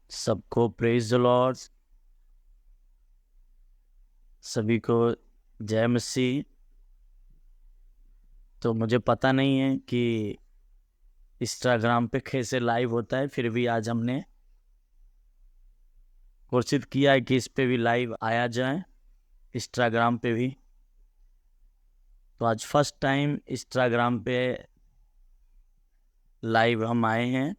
सबको praise the Lord. सभी को जय मसीह। तो मुझे पता नहीं है कि इंस्टाग्राम पे कैसे लाइव होता है, फिर भी आज हमने कोशिश किया है कि इस पे भी लाइव आया जाए, इंस्टाग्राम पे भी। तो आज फर्स्ट टाइम इंस्टाग्राम पे लाइव हम आए हैं।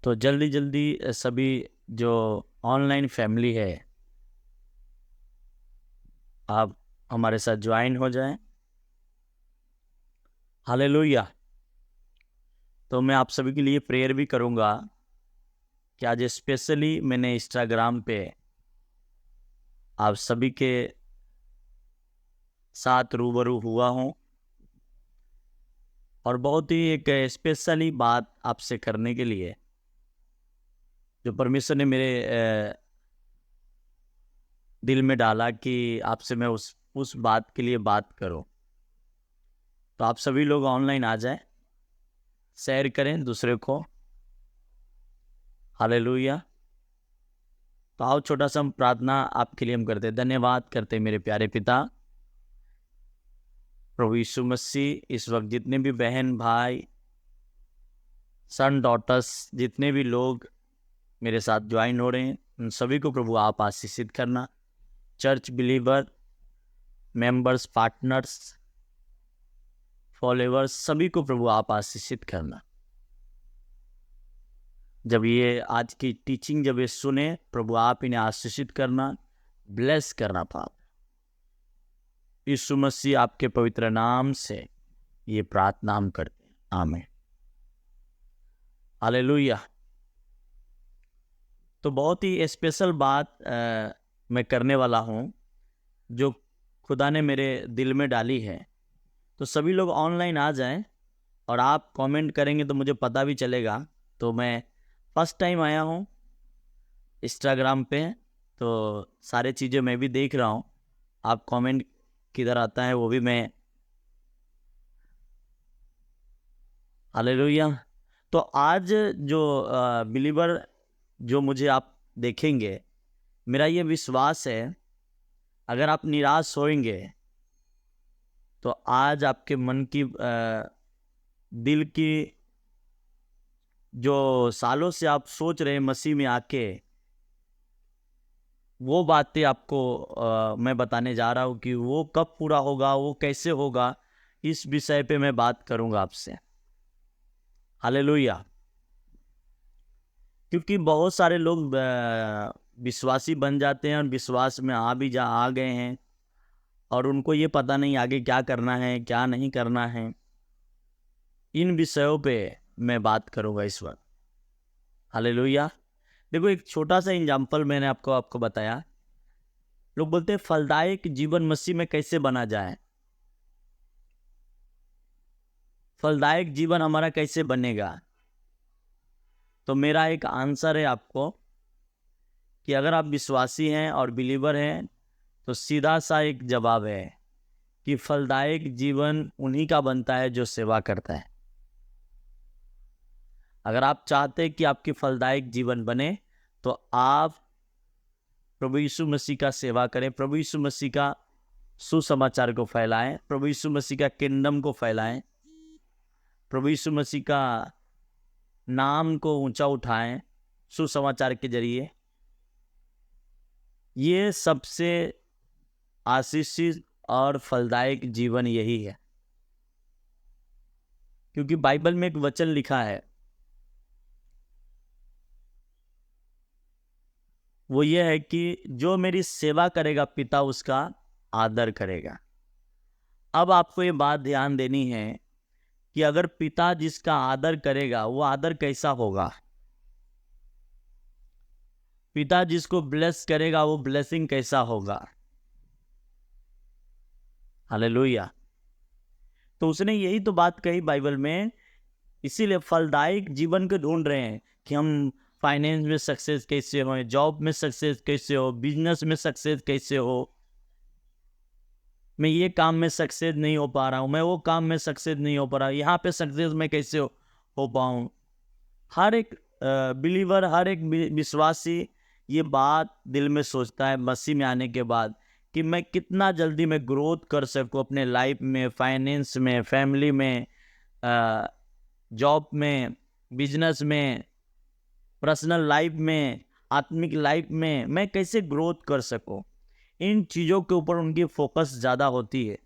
तो जल्दी जल्दी सभी जो ऑनलाइन फैमिली है, आप हमारे साथ ज्वाइन हो जाएं। हालेलुया। तो मैं आप सभी के लिए प्रेयर भी करूंगा कि आज स्पेशली मैंने इंस्टाग्राम पे आप सभी के साथ रूबरू हुआ हूँ और बहुत ही एक स्पेशली बात आपसे करने के लिए जो परमेश्वर ने मेरे दिल में डाला कि आपसे मैं उस बात के लिए बात करूं। तो आप सभी लोग ऑनलाइन आ जाएं, शेयर करें दूसरे को। हालेलुया। तो आओ छोटा सा हम प्रार्थना आपके लिए हम करते हैं। धन्यवाद करते हैं मेरे प्यारे पिता प्रभु यीशु मसीह। इस वक्त जितने भी बहन भाई, सन डॉटर्स, जितने भी लोग मेरे साथ ज्वाइन हो रहे हैं, उन सभी को प्रभु आप आशीषित करना। Church believer, members, partners, followers, सभी को प्रभु आप आशीषित करना। जब ये आज की टीचिंग जब ये सुने, प्रभु आप इन्हें आशीषित करना, ब्लेस करना। पाप यीशु मसीह आपके पवित्र नाम से ये प्रार्थना हम करते हैं, आमीन। हालेलुया। तो बहुत ही स्पेशल बात मैं करने वाला हूँ जो खुदा ने मेरे दिल में डाली है। तो सभी लोग ऑनलाइन आ जाएं और आप कमेंट करेंगे तो मुझे पता भी चलेगा। तो मैं फर्स्ट टाइम आया हूँ इंस्टाग्राम पे, तो सारे चीज़ें मैं भी देख रहा हूँ। आप कमेंट किधर आता है वो भी मैं। हालेलुया। तो आज जो बिलीवर जो मुझे आप देखेंगे, मेरा ये विश्वास है अगर आप निराश होएंगे तो आज आपके मन की दिल की जो सालों से आप सोच रहे हैं मसीह में आके, वो बातें आपको मैं बताने जा रहा हूँ कि वो कब पूरा होगा, वो कैसे होगा। इस विषय पे मैं बात करूंगा आपसे। हालेलुया। क्योंकि बहुत सारे लोग विश्वासी बन जाते हैं और विश्वास में आ गए हैं और उनको ये पता नहीं आगे क्या करना है क्या नहीं करना है। इन विषयों पे मैं बात करूंगा इस वक्त। हालेलुया। देखो, एक छोटा सा एग्जाम्पल मैंने आपको बताया। लोग बोलते हैं फलदायक जीवन मसीह में कैसे बना जाए, फलदायक जीवन हमारा कैसे बनेगा। तो मेरा एक आंसर है आपको कि अगर आप विश्वासी हैं और बिलीवर हैं तो सीधा सा एक जवाब है कि फलदायक जीवन उन्हीं का बनता है जो सेवा करता है। अगर आप चाहते हैं कि आपकी फलदायक जीवन बने तो आप प्रभु यीशु मसीह का सेवा करें, प्रभु यीशु मसीह का सुसमाचार को फैलाएं, प्रभु यीशु मसीह का किंगडम को फैलाएं, प्रभु यीशु मसीह का नाम को ऊंचा उठाएं सुसमाचार के जरिए। ये सबसे आशीषित और फलदायक जीवन यही है। क्योंकि बाइबल में एक वचन लिखा है, वो ये है कि जो मेरी सेवा करेगा पिता उसका आदर करेगा। अब आपको ये बात ध्यान देनी है कि अगर पिता जिसका आदर करेगा वो आदर कैसा होगा। पिता जिसको ब्लेस करेगा वो ब्लेसिंग कैसा होगा। हालेलुया। तो उसने यही तो बात कही बाइबल में। इसीलिए फलदायक जीवन को ढूंढ रहे हैं कि हम फाइनेंस में सक्सेस कैसे हो, जॉब में सक्सेस कैसे हो, बिजनेस में सक्सेस कैसे हो। मैं ये काम में सक्सेस नहीं हो पा रहा हूँ, मैं वो काम में सक्सेस नहीं हो पा रहा, यहाँ पे सक्सेस मैं कैसे हो पाऊँ। हर एक बिलीवर, हर एक विश्वासी ये बात दिल में सोचता है मसीह में आने के बाद कि मैं कितना जल्दी मैं ग्रोथ कर सकूं अपने लाइफ में, फाइनेंस में, फैमिली में, जॉब में, बिजनेस में, पर्सनल लाइफ में, आत्मिक लाइफ में मैं कैसे ग्रोथ कर सकूं। इन चीज़ों के ऊपर उनकी फोकस ज़्यादा होती है।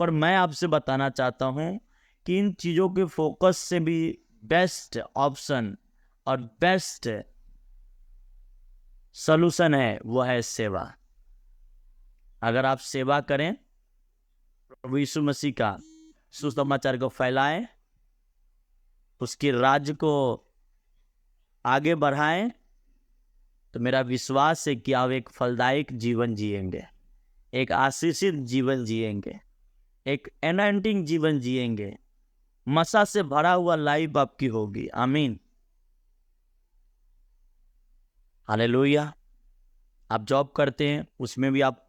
पर मैं आपसे बताना चाहता हूं कि इन चीज़ों के फोकस से भी बेस्ट ऑप्शन और बेस्ट सॉल्यूशन है, वो है सेवा। अगर आप सेवा करें, प्रभु यीशु मसीह का सुसमाचार को फैलाएं, उसके राज्य को आगे बढ़ाएं, तो मेरा विश्वास है कि आप एक फलदायक जीवन जिएंगे, एक आशीषित जीवन जिएंगे, एक एनॉइंटिंग जीवन जिएंगे, मसा से भरा हुआ लाइफ आपकी होगी। आमीन, हालेलुया। आप जॉब करते हैं, उसमें भी आप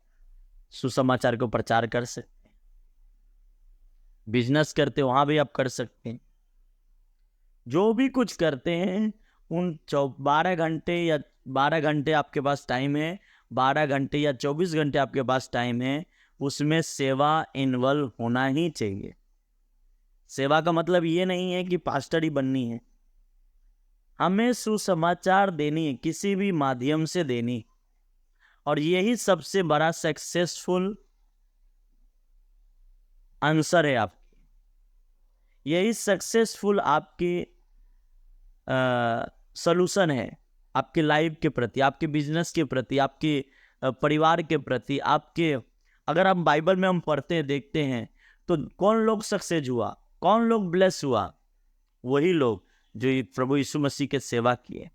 सुसमाचार को प्रचार कर सकते हैं। बिजनेस करते हैं, वहां भी आप कर सकते हैं। जो भी कुछ करते हैं, उन 12 घंटे या 12 घंटे आपके पास टाइम है, 12 घंटे या 24 घंटे आपके पास टाइम है, उसमें सेवा इन्वॉल्व होना ही चाहिए। सेवा का मतलब ये नहीं है कि पास्टर ही बननी है, हमें सुसमाचार देनी है, किसी भी माध्यम से देनी। और यही सबसे बड़ा सक्सेसफुल आंसर है आपकी, यही सक्सेसफुल आपकी सॉल्यूशन है आपके लाइफ के प्रति, आपके बिजनेस के प्रति, आपके परिवार के प्रति, आपके। अगर हम बाइबल में हम पढ़ते हैं, देखते हैं, तो कौन लोग सक्सेस हुआ, कौन लोग ब्लेस हुआ? वही लोग जो प्रभु यीशु मसीह के सेवा किए।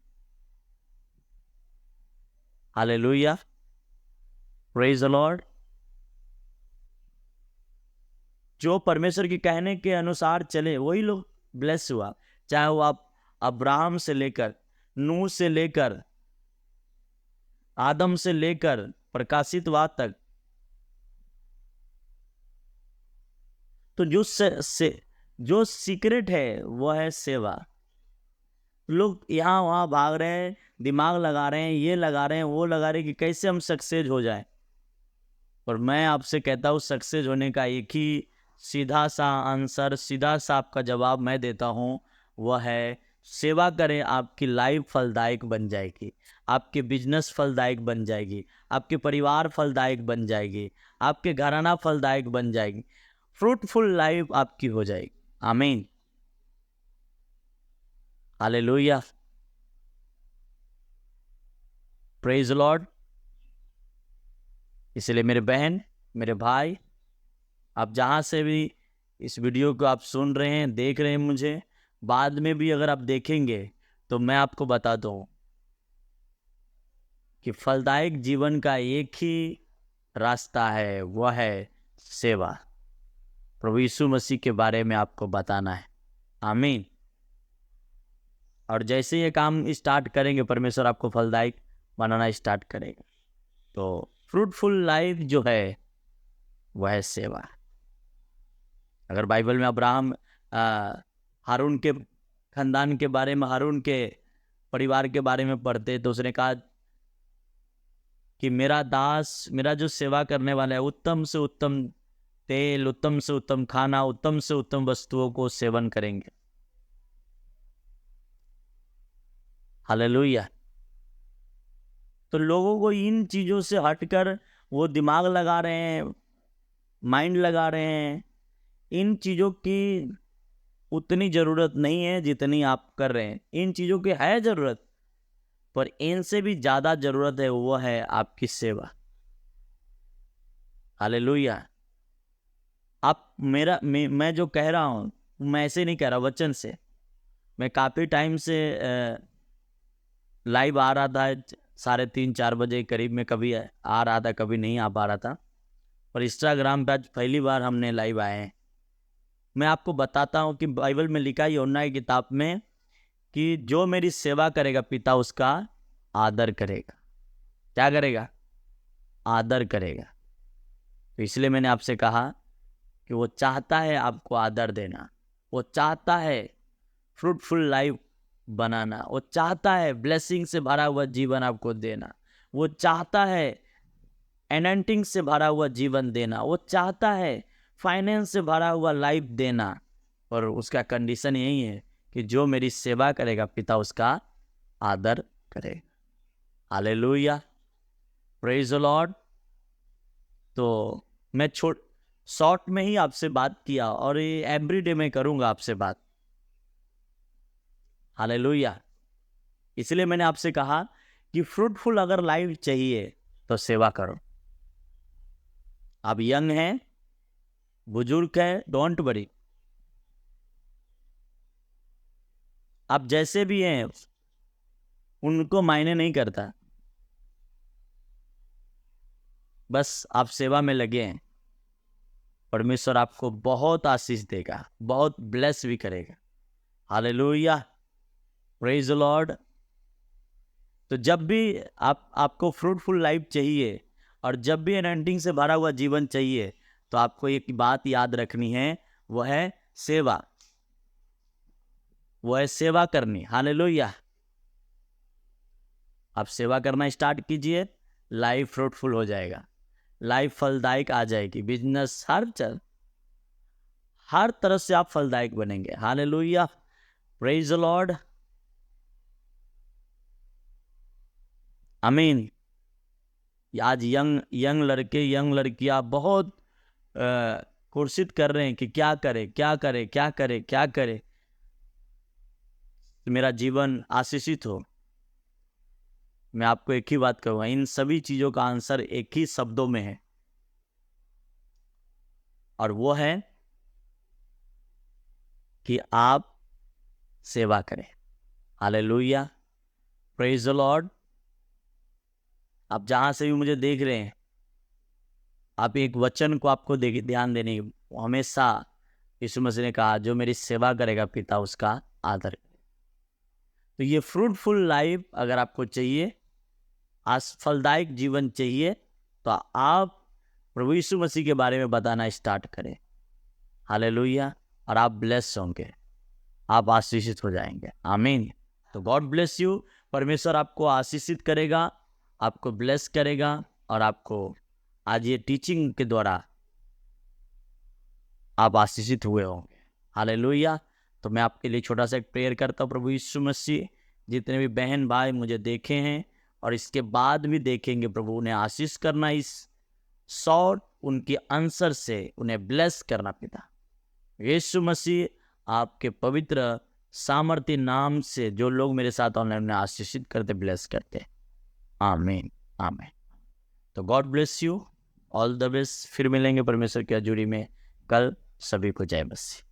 Hallelujah, praise the Lord. जो परमेश्वर के कहने के अनुसार चले, वही लोग ब्लेस हुआ। चाहे वो आप अब्राहम से लेकर, नूह से लेकर, आदम से लेकर प्रकाशितवाद तक, तो जो सीक्रेट है वो है सेवा। लोग यहाँ वहाँ भाग रहे हैं, दिमाग लगा रहे हैं, ये लगा रहे हैं, वो लगा रहे हैं कि कैसे हम सक्सेस हो जाएं। और मैं आपसे कहता हूँ, सक्सेस होने का एक ही सीधा सा आंसर, सीधा सा आपका जवाब मैं देता हूँ, वह है सेवा करें। आपकी लाइफ फलदायक बन जाएगी, आपके बिजनेस फलदायक बन जाएगी, आपके परिवार फलदायक बन जाएगी, आपके घराना फलदायक बन जाएगी, फ्रूटफुल लाइफ आपकी हो जाएगी। आमीन, हालेलुया, प्रेज लॉर्ड। इसलिए मेरे बहन, मेरे भाई, आप जहाँ से भी इस वीडियो को आप सुन रहे हैं, देख रहे हैं मुझे, बाद में भी अगर आप देखेंगे, तो मैं आपको बता दूं कि फलदायक जीवन का एक ही रास्ता है, वह है सेवा। प्रभु यीशु मसीह के बारे में आपको बताना है। आमीन। और जैसे ये काम स्टार्ट करेंगे, परमेश्वर आपको फलदायक बनाना स्टार्ट करेगा। तो फ्रूटफुल लाइफ जो है वह है सेवा। अगर बाइबल में अब्राहम हारून के खानदान के बारे में, हारून के परिवार के बारे में पढ़ते, तो उसने कहा कि मेरा दास, मेरा जो सेवा करने वाला है, उत्तम से उत्तम तेल, उत्तम से उत्तम खाना, उत्तम से उत्तम वस्तुओं को सेवन करेंगे। हालेलुया। तो लोगों को इन चीज़ों से हटकर वो दिमाग लगा रहे हैं, माइंड लगा रहे हैं। इन चीज़ों की उतनी ज़रूरत नहीं है जितनी आप कर रहे हैं। इन चीज़ों की है ज़रूरत, पर इनसे भी ज़्यादा ज़रूरत है, वो है आपकी सेवा। हालेलुया। आप मैं जो कह रहा हूँ, मैं ऐसे नहीं कह रहा, वचन से। मैं काफ़ी टाइम से लाइव आ रहा था, 3:30-4 बजे करीब में, कभी आ रहा था, कभी नहीं आ पा रहा था। पर इंस्टाग्राम पे आज पहली बार हमने लाइव आए हैं। मैं आपको बताता हूँ कि बाइबल में लिखा है, यूहन्ना की किताब में, कि जो मेरी सेवा करेगा, पिता उसका आदर करेगा। क्या करेगा? आदर करेगा। तो इसलिए मैंने आपसे कहा कि वो चाहता है आपको आदर देना, वो चाहता है फ्रूटफुल लाइफ बनाना, वो चाहता है ब्लेसिंग से भरा हुआ जीवन आपको देना, वो चाहता है एनंटिंग से भरा हुआ जीवन देना, वो चाहता है फाइनेंस से भरा हुआ लाइफ देना। और उसका कंडीशन यही है कि जो मेरी सेवा करेगा पिता उसका आदर करेगा। Hallelujah, praise the Lord. तो मैं शॉर्ट में ही आपसे बात किया और ये एवरीडे में करूंगा आपसे बात। हालेलुया। इसलिए मैंने आपसे कहा कि फ्रूटफुल अगर लाइफ चाहिए तो सेवा करो। आप यंग हैं, बुजुर्ग हैं, डोंट वरी, आप जैसे भी हैं उनको मायने नहीं करता, बस आप सेवा में लगे हैं। परमेश्वर आपको बहुत आशीष देगा, बहुत ब्लेस भी करेगा। Hallelujah, praise the Lord. तो जब भी आपको फ्रूटफुल लाइफ चाहिए और जब भी एनंटिंग से भरा हुआ जीवन चाहिए तो आपको एक बात याद रखनी है, वो है सेवा, वो है सेवा करनी। हालेलुया, आप सेवा करना स्टार्ट कीजिए, लाइफ फ्रूटफुल हो जाएगा, लाइफ फलदायक आ जाएगी, बिजनेस हर तरह से आप फलदायक बनेंगे। हालेलुया, प्रेज द लॉर्ड, आमीन। आज यंग लड़के यंग लड़कियां बहुत कोशिश कर रहे हैं कि क्या करे क्या करे क्या करे क्या करे तो मेरा जीवन आशीषित हो। मैं आपको एक ही बात कहूँगा, इन सभी चीज़ों का आंसर एक ही शब्दों में है, और वो है कि आप सेवा करें। Hallelujah, praise the Lord. आप जहाँ से भी मुझे देख रहे हैं, आप एक वचन को आपको ध्यान देने की, हमेशा यीशु मसीह ने कहा जो मेरी सेवा करेगा पिता उसका आदर करेगा। तो ये फ्रूटफुल लाइफ अगर आपको चाहिए, आज फलदायक जीवन चाहिए, तो आप प्रभु यीशु मसीह के बारे में बताना स्टार्ट करें। हालेलुया, और आप ब्लेस होंगे, आप आशीषित हो जाएंगे। आमीन। तो गॉड ब्लेस यू। परमेश्वर आपको आशीषित करेगा, आपको ब्लेस करेगा, और आपको आज ये टीचिंग के द्वारा आप आशीषित हुए होंगे। हालेलुया। तो मैं आपके लिए छोटा सा एक प्रेयर करता हूँ। प्रभु यीशु मसीह, जितने भी बहन भाई मुझे देखे हैं और इसके बाद भी देखेंगे, प्रभु उन्हें आशीष करना, इस शॉर्ट उनके आंसर से उन्हें ब्लेस करना पिता। यीशु मसीह आपके पवित्र सामर्थ्य नाम से जो लोग मेरे साथ ऑनलाइन उन्हें आशीषित करते, ब्लेस करते। आमीन, आमीन। तो God bless you, all the best. फिर मिलेंगे परमेश्वर की हजूरी में कल। सभी को जय मसीह।